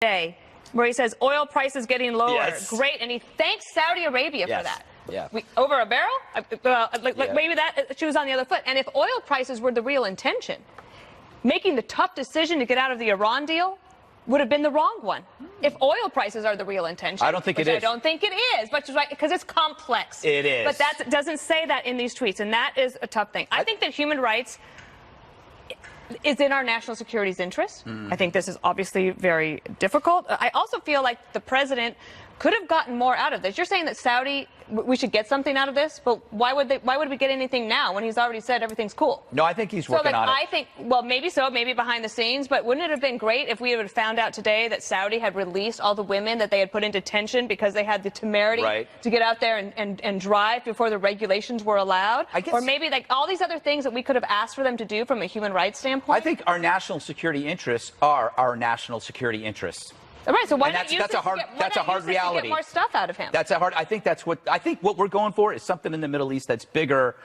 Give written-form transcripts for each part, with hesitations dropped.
Day where he says oil prices getting lower. Yes. Great. And he thanks Saudi Arabia for that. Yeah. Over a barrel? Maybe that shoes on the other foot. And if oil prices were the real intention, making the tough decision to get out of the Iran deal would have been the wrong one. If oil prices are the real intention. I don't think it is. I don't think it is, but because it's complex. It is. But that doesn't say that in these tweets, and that is a tough thing. I think that human rights is in our national security's interest. I think this is obviously very difficult. I also feel like the president could have gotten more out of this. You're saying that Saudi, we should get something out of this, but why would we get anything now when he's already said everything's cool? No, I think he's working on it. I think, well, maybe so, maybe behind the scenes, but wouldn't it have been great if we had found out today that Saudi had released all the women that they had put in detention because they had the temerity to get out there and drive before the regulations were allowed? Or maybe like all these other things that we could have asked for them to do from a human rights standpoint? I think our national security interests are our national security interests. All right, so why that's a hard reality. Get more stuff out of him. I think what we're going for is something in the Middle East that's bigger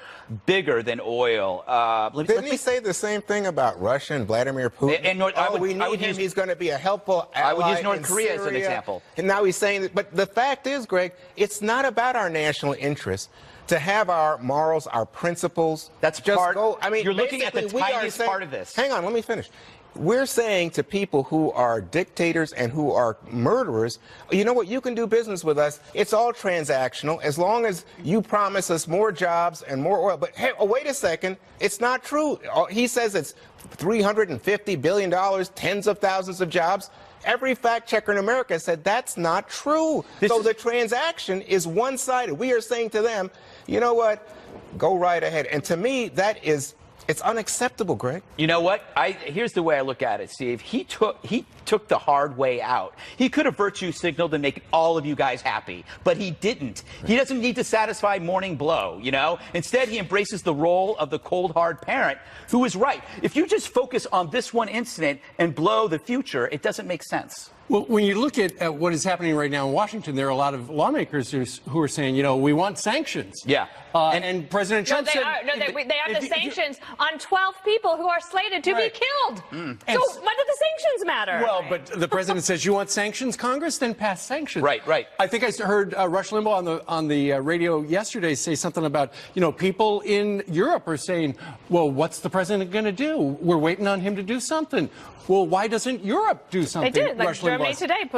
than oil. Didn't he say the same thing about Russia and Vladimir Putin? We need him. He's going to be a helpful ally. I would use North in Korea Syria. as an example. And now he's saying that. But the fact is, Greg, it's not about our national interests to have our morals, our principles. That's just part. Go. I mean, you're looking at the tiniest part of this. Hang on, let me finish. We're saying to people who are dictators and who are murderers, you know what, you can do business with us. It's all transactional as long as you promise us more jobs and more oil. But hey, wait a second, it's not true. He says it's $350 billion, tens of thousands of jobs. Every fact checker in America said that's not true. So the transaction is one-sided. We are saying to them, you know what, go right ahead. And to me, it's unacceptable, Greg. You know what? Here's the way I look at it, Steve. He took the hard way out. He could have virtue signaled and make all of you guys happy, but he didn't. He doesn't need to satisfy Morning Blow, you know? Instead, he embraces the role of the cold, hard parent who is right. If you just focus on this one incident and blow the future, it doesn't make sense. Well, when you look at what is happening right now in Washington, there are a lot of lawmakers who are saying, you know, we want sanctions. Yeah. And President Trump said... they are the sanctions on 12 people who are slated to be killed. So what do the sanctions matter? Well, but the president says, you want sanctions, Congress? Then pass sanctions. Right. I think I heard Rush Limbaugh on the radio yesterday say something about, you know, people in Europe are saying, well, what's the president going to do? We're waiting on him to do something. Well, why doesn't Europe do something? They did. Like Germany today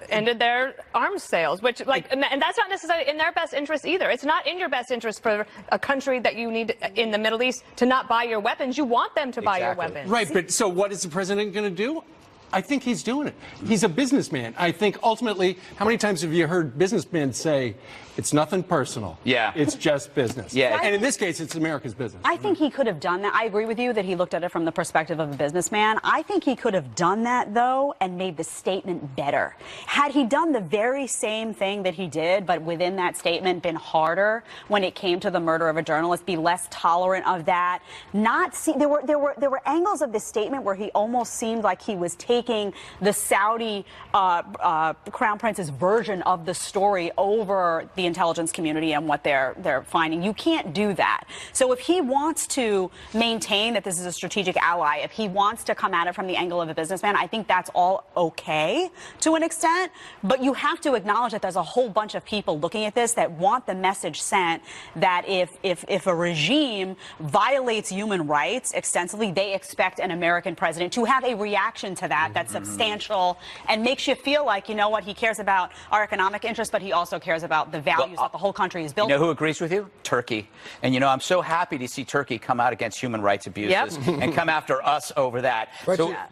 ended their arms sales, which, and that's not necessarily in their best interest either. It's not in your best interest for a country that you need in the Middle East to not buy your weapons. You want them to buy your weapons. Right, but so what is the president going to do? I think he's doing it. He's a businessman. I think ultimately, how many times have you heard businessmen say, it's nothing personal. Yeah. It's just business. Yeah. And in this case, it's America's business. I think he could have done that. I agree with you that he looked at it from the perspective of a businessman. I think he could have done that, though, and made the statement better. Had he done the very same thing that he did, but within that statement been harder when it came to the murder of a journalist, be less tolerant of that, not see, there were angles of this statement where he almost seemed like he was taking the Saudi Crown Prince's version of the story over the intelligence community and what they're finding. You can't do that. So if he wants to maintain that this is a strategic ally, if he wants to come at it from the angle of a businessman, I think that's all okay to an extent. But you have to acknowledge that there's a whole bunch of people looking at this that want the message sent that if a regime violates human rights extensively, they expect an American president to have a reaction to that that's substantial and makes you feel like, you know what, he cares about our economic interests, but he also cares about the values that the whole country is built on. You know who agrees with you? Turkey. And, you know, I'm so happy to see Turkey come out against human rights abuses and come after us over that.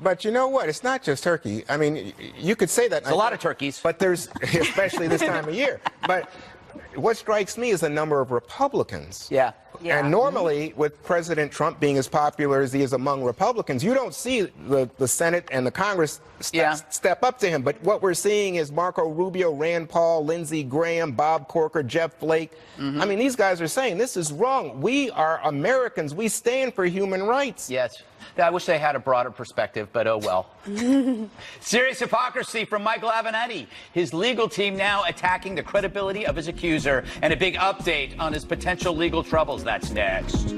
But you know what? It's not just Turkey. I mean, you could say that. There's a lot of turkeys. But there's, especially this time of year. But what strikes me is the number of Republicans. Yeah. And normally, with President Trump being as popular as he is among Republicans, you don't see the Senate and the Congress step up to him. But what we're seeing is Marco Rubio, Rand Paul, Lindsey Graham, Bob Corker, Jeff Flake. I mean, these guys are saying this is wrong. We are Americans. We stand for human rights. Yes. I wish they had a broader perspective, but oh well. Serious hypocrisy from Michael Avenatti. His legal team now attacking the credibility of his accuser, and a big update on his potential legal troubles. That's next.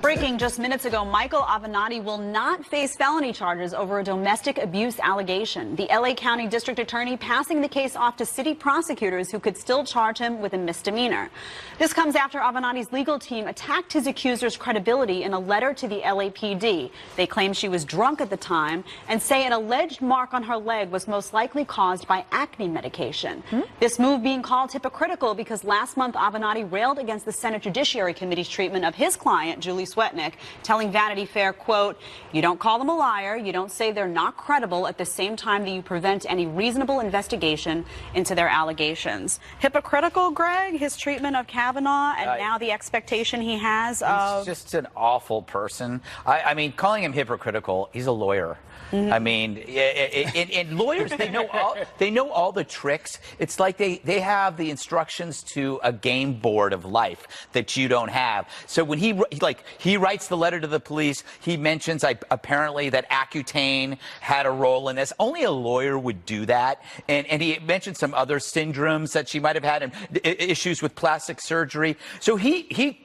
Breaking just minutes ago, Michael Avenatti will not face felony charges over a domestic abuse allegation. The LA County District Attorney passing the case off to city prosecutors who could still charge him with a misdemeanor. This comes after Avenatti's legal team attacked his accuser's credibility in a letter to the LAPD. They claim she was drunk at the time and say an alleged mark on her leg was most likely caused by acne medication. This move being called hypocritical because last month Avenatti railed against the Senate Judiciary Committee's treatment of his client, Julie Swetnick, telling Vanity Fair, quote, "You don't call them a liar, you don't say they're not credible at the same time that you prevent any reasonable investigation into their allegations." Hypocritical, Greg, his treatment of Kavanaugh, and now the expectation he has of... He's just an awful person. I mean, calling him hypocritical, he's a lawyer. I mean, and lawyers, they know all the tricks. It's like they have the instructions to a game board of life that you don't have. So when he writes the letter to the police, he mentions apparently that Accutane had a role in this. Only a lawyer would do that. And he mentioned some other syndromes that she might have had, and issues with plastic surgery. So he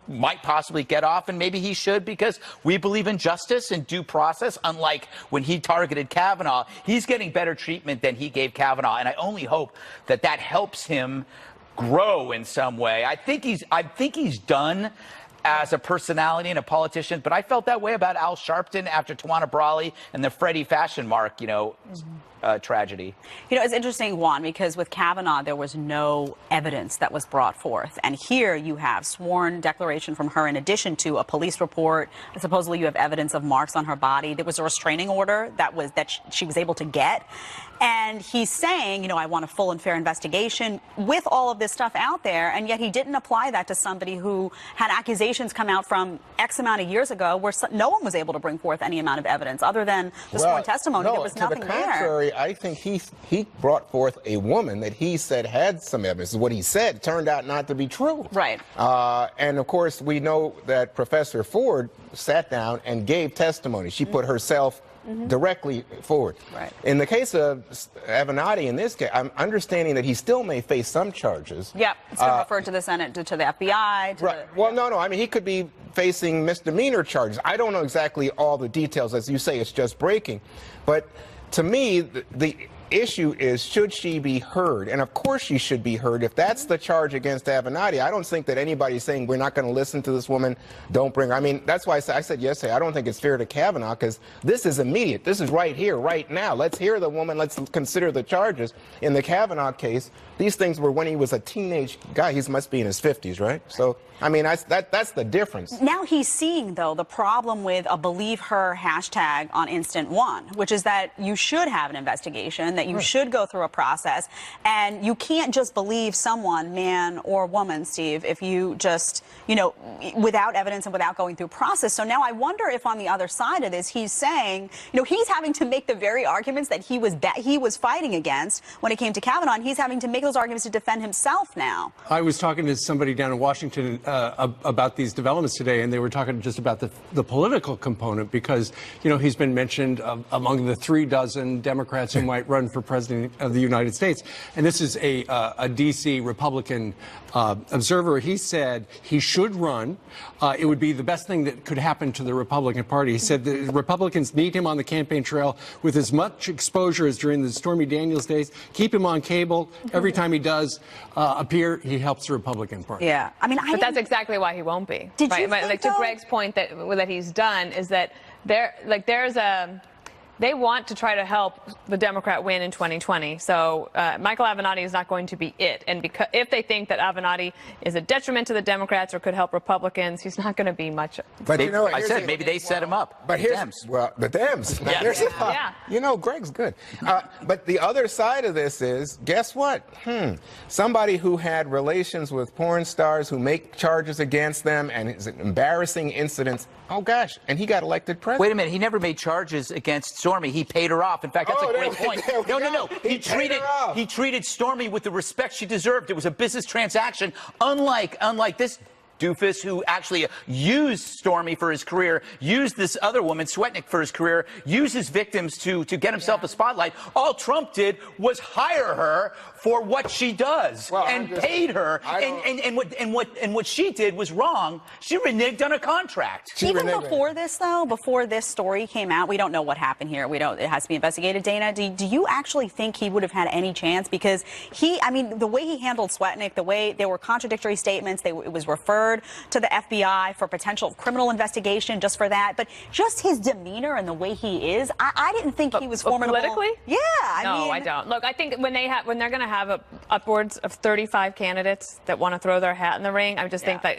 might possibly get off, and maybe he should, because we believe in justice and due process. Unlike when he targeted Kavanaugh, he's getting better treatment than he gave Kavanaugh, and I only hope that that helps him grow in some way. I think he's done as a personality and a politician, but I felt that way about Al Sharpton after Tawana Brawley and the Freddie Fashion Mark, tragedy. It's interesting, Juan, because with Kavanaugh, there was no evidence that was brought forth. And here you have sworn declaration from her in addition to a police report. Supposedly you have evidence of marks on her body. There was a restraining order that she was able to get. And he's saying, I want a full and fair investigation with all of this stuff out there. And yet he didn't apply that to somebody who had accusations come out from X amount of years ago where no one was able to bring forth any amount of evidence other than the sworn testimony. No, there was nothing to the contrary, I think he brought forth a woman that he said had some evidence. What he said turned out not to be true. Right. And of course, we know that Professor Ford sat down and gave testimony. She put herself directly forward. Right. In the case of Avenatti, in this case, I'm understanding that he still may face some charges. Yeah, it's been referred to the Senate, to the FBI. Right. Well, no. I mean, he could be facing misdemeanor charges. I don't know exactly all the details. As you say, it's just breaking. But to me, the issue is, should she be heard? And of course she should be heard. If that's the charge against Avenatti, I don't think that anybody's saying we're not going to listen to this woman, don't bring her. I mean, that's why I said yesterday, I don't think it's fair to Kavanaugh, because this is immediate. This is right here, right now. Let's hear the woman. Let's consider the charges. In the Kavanaugh case, these things were when he was a teenage guy. He must be in his 50s, right? So, I mean, that's the difference. Now he's seeing, though, the problem with a Believe Her hashtag on Instant One, which is that you should have an investigation, that you should go through a process, and you can't just believe someone, man or woman, Steve, if you just, without evidence and without going through process. So now I wonder if on the other side of this, he's saying, he's having to make the very arguments that he was fighting against when it came to Kavanaugh, and he's having to make those arguments to defend himself now. I was talking to somebody down in Washington about these developments today, and they were talking just about the political component, because, he's been mentioned among the 36 Democrats who might run for president of the United States. And this is a D.C. Republican observer. He said he should run. It would be the best thing that could happen to the Republican Party. He said the Republicans need him on the campaign trail with as much exposure as during the Stormy Daniels days. Keep him on cable. Every time he does appear, he helps the Republican Party. Yeah. I mean, but that's exactly why he won't be. Did you think, like, to Greg's point that he's done is that they want to try to help the Democrat win in 2020. So Michael Avenatti is not going to be it. And if they think that Avenatti is a detriment to the Democrats or could help Republicans, he's not going to be much. But I said maybe they set him up. But here's the Dems. Yeah. Greg's good. But the other side of this is, guess what? Somebody who had relations with porn stars who make charges against them and it's embarrassing incidents. Oh gosh, and he got elected president. Wait a minute, he never made charges against Stormy. He paid her off. In fact, that's a great point. No. He treated Stormy with the respect she deserved. It was a business transaction, unlike this doofus who actually used Stormy for his career, used this other woman, Swetnick, for his career, used his victims to get himself a spotlight. All Trump did was hire her for what she does and paid her. And what she did was wrong. She reneged on a contract. Even before this, though, before this story came out, we don't know what happened here. It has to be investigated. Dana, do you actually think he would have had any chance? Because the way he handled Swetnick, the way there were contradictory statements, it was referred to the FBI for potential criminal investigation just for that. But just his demeanor and the way he is, I didn't think he was formidable. Politically? Yeah. I don't. Look, I think when they're going to have upwards of 35 candidates that want to throw their hat in the ring, I just think that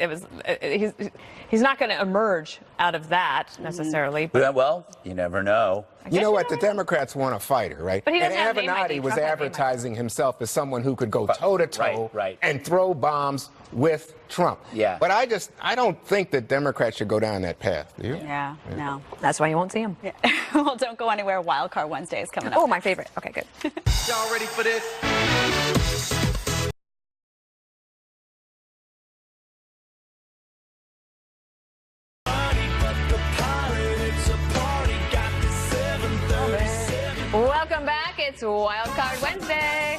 he's not going to emerge out of that necessarily. But, well, you never know. You know what? The Democrats want a fighter, right? But he doesn't and have name Avenatti ID. was Trump advertising himself as someone who could go toe-to-toe Right. and throw bombs with Trump. Yeah. But I don't think that Democrats should go down that path, do you? Yeah, no. That's why you won't see him. Yeah. Well, don't go anywhere. Wild Card Wednesday is coming up. Oh, my favorite. Okay, good. Y'all ready for this? Welcome back. It's Wild Card Wednesday.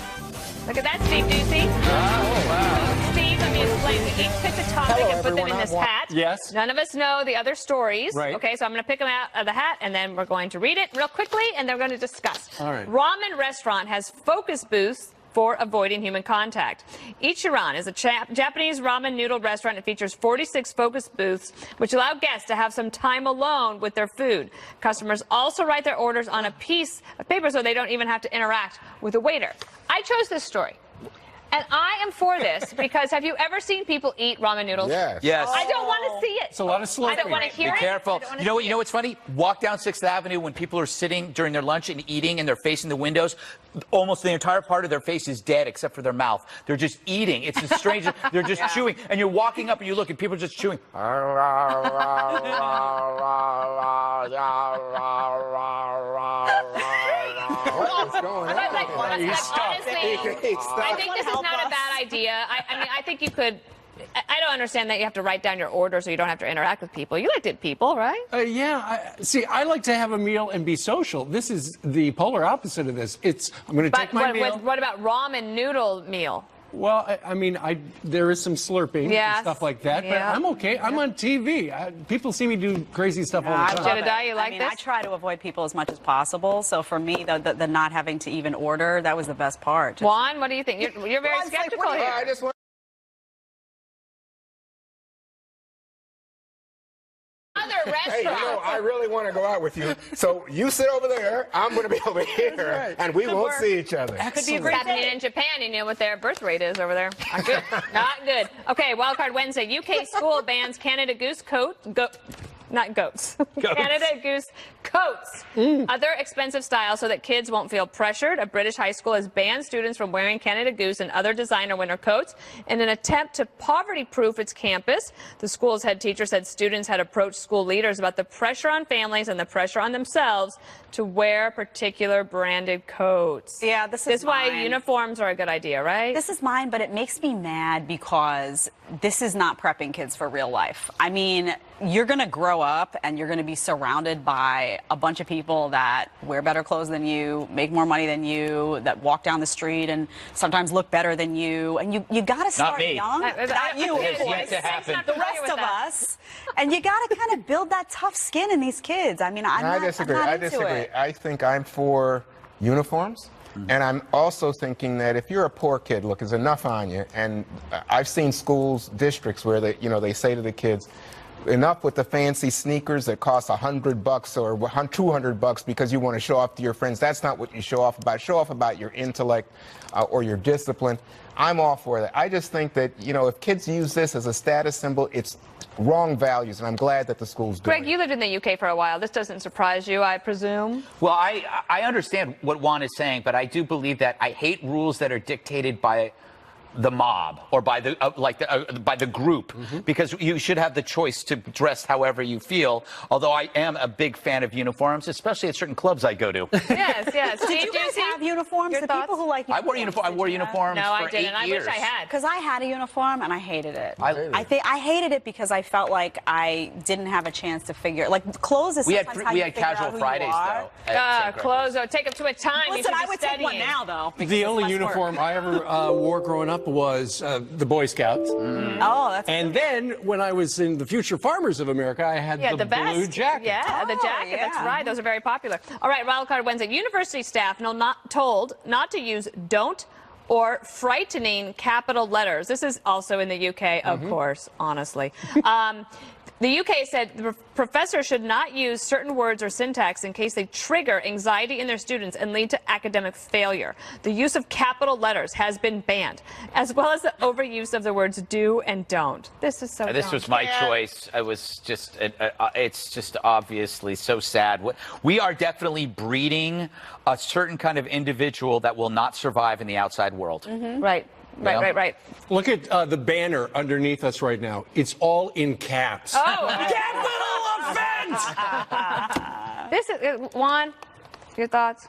Look at that, Steve Ducey. Oh, wow. Steve, let me explain. We each picked a topic and put them in this hat. Yes. None of us know the other stories. Right. Okay, so I'm going to pick them out of the hat, and then we're going to read it real quickly, and then we're going to discuss. All right. Ramen restaurant has focus booths for avoiding human contact. Ichiran is a Japanese ramen noodle restaurant. It features 46 focus booths, which allow guests to have some time alone with their food. Customers also write their orders on a piece of paper so they don't even have to interact with a waiter. I chose this story. And I am for this because have you ever seen people eat ramen noodles? Yes. Yes. I don't want to see it. It's a lot of slurping. I don't want to hear Be it. careful. I don't wanna You know see what's funny? Walk down 6th Avenue when people are sitting during their lunch and eating and they're facing the windows. Almost the entire part of their face is dead except for their mouth. They're just eating. It's the strangest. They're just chewing. And you're walking up and you look and people are just chewing. What is going on? Honestly, I think this is not a bad idea. I mean, I think you could. I don't understand that you have to write down your order so you don't have to interact with people. You like to people, right? I like to have a meal and be social. This is the polar opposite of this. I'm going to take my meal. What about ramen noodle meal? Well, there is some slurping and stuff like that, but I'm okay. I'm on TV. People see me do crazy stuff all the time. Jedediah, you like this? I try to avoid people as much as possible. So for me, the not having to even order, that was the best part. Juan, what do you think? You're very skeptical here. I just want Other Hey, restaurants. I really want to go out with you. So you sit over there, I'm going to be over here, and we won't see each other. Could be a great happening in Japan. You know what their birth rate is over there. Not good. Not good. Okay, Wild Card Wednesday. UK school bans Canada Goose not goats. Canada Goose coats. Other expensive styles so that kids won't feel pressured. A British high school has banned students from wearing Canada Goose and other designer winter coats in an attempt to poverty-proof its campus. The school's head teacher said students had approached school leaders about the pressure on families and the pressure on themselves to wear particular branded coats. Yeah, this is why mine. Uniforms are a good idea, right? This is mine, but it makes me mad because this is not prepping kids for real life. I mean, you're going to grow up and you're going to be surrounded by a bunch of people that wear better clothes than you, make more money than you, that walk down the street and sometimes look better than you. And you got to start me. young. Not you, of It's yet course. to happen. The rest of us. And you got to kind of build that tough skin in these kids. I mean, I disagree. I'm not I into disagree. it. I think I'm for uniforms. And I'm also thinking that if you're a poor kid, look, there's enough on you. And I've seen schools, districts where they say to the kids, enough with the fancy sneakers that cost $100 or $200 because you want to show off to your friends. That's not what you show off about. Show off about your intellect or your discipline. I'm all for that. I just think that, if kids use this as a status symbol, it's wrong values, and I'm glad that the school's doing Greg, you lived in the UK for a while. This doesn't surprise you, I presume? Well, I understand what Juan is saying, but I do believe that I hate rules that are dictated by the mob or by the by the group, because you should have the choice to dress however you feel. Although I am a big fan of uniforms, especially at certain clubs I go to. Yes, yes. Did you guys have uniforms? Your The thoughts? people who like I uniforms. wore uniforms No, for I didn't. 8 I years. wish I had. Because I had a uniform and I hated it. I hated it because I felt like I didn't have a chance to figure. Like clothes is We had sometimes how we you had figure out casual who you Fridays are. though. at St. Clothes don't take up too much time. Listen, you I should would be take one studying. now though. because The it's only less work. uniform I ever wore growing up was the Boy Scouts. Oh, that's And then when I was in the Future Farmers of America, I had Yeah, the the vest. blue jacket. Yeah, the Oh, jacket. That's yeah. right. Those are very popular. All right, Wildcard Wednesday. University staff told not to use "don't" or frightening capital letters. This is also in the UK, of course, honestly. The UK said the professor should not use certain words or syntax in case they trigger anxiety in their students and lead to academic failure. The use of capital letters has been banned, as well as the overuse of the words do and don't. This is so This dumb. was my choice. I was just, it's just obviously so sad. We are definitely breeding a certain kind of individual that will not survive in the outside world. Right. Yeah. Right. Look at the banner underneath us right now. It's all in caps. Oh, Capital offense! this is Juan. Your thoughts?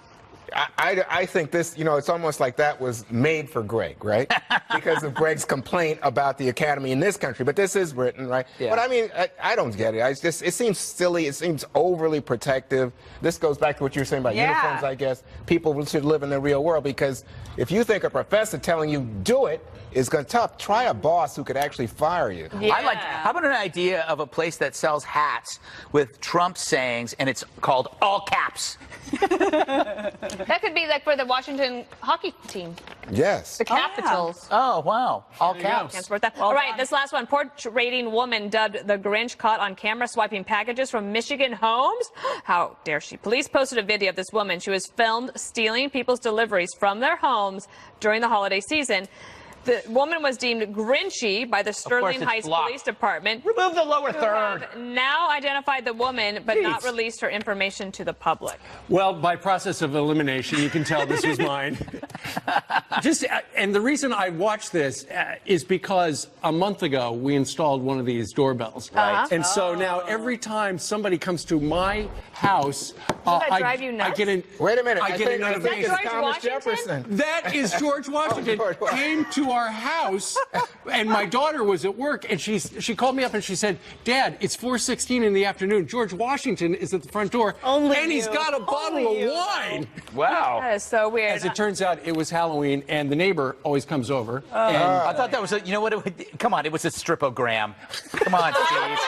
I think this, it's almost like that was made for Greg, right? Because of Greg's complaint about the academy in this country. But this is Britain, right? Yeah. But I mean, I don't get it. It seems silly. It seems overly protective. This goes back to what you were saying about Yeah. uniforms, I guess. People should live in the real world, because if you think a professor telling you do it is going to tough, try a boss who could actually fire you. Yeah. How about an idea of a place that sells hats with Trump sayings and it's called all caps? That could be like for the Washington hockey team, Yes. the Capitals. Oh, wow. All There you go. caps. Can't support that. All right, this last one. Porch raiding woman dubbed the Grinch caught on camera swiping packages from Michigan homes. How dare she? Police posted a video of this woman. She was filmed stealing people's deliveries from their homes during the holiday season. The woman was deemed Grinchy by the Sterling it's Heights blocked. Police Department. Remove the lower Who third. have now identified the woman, but not Jeez. released her information to the public. Well, by process of elimination, you can tell this was mine. And the reason I watched this is because a month ago we installed one of these doorbells. Right. And so now every time somebody comes to my house, that drive you nuts? I get an. Wait a minute. I get a think notification. it's George Thomas Washington? Jefferson. That is George Washington. George Washington. Came to our house, and my daughter was at work, and she called me up and she said, "Dad, it's 4:16 in the afternoon. George Washington is at the front door, and he's got a bottle of wine." Wow. That is so weird. As it turns out, it was Halloween, and the neighbor always comes over. I thought that was you know what? Come on, it was a stripogram. Come on, Steve.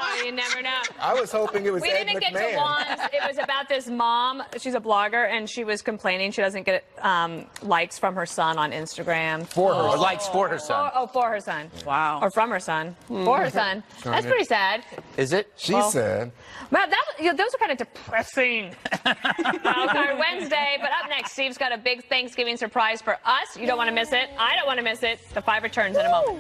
Oh, you never know. I was hoping it was We Ed didn't get to McMahon. Juan's. It was about this mom. She's a blogger, and she was complaining she doesn't get likes from her son on Instagram. For her. Or likes for her son. For her son. Wow. Or from her son. For her son. That's pretty sad. Is it? She said. Well, those are kind of depressing. Wildcard Wednesday, but up next, Steve's got a big Thanksgiving surprise for us. You don't want to miss it. I don't want to miss it. The 5 returns in a moment.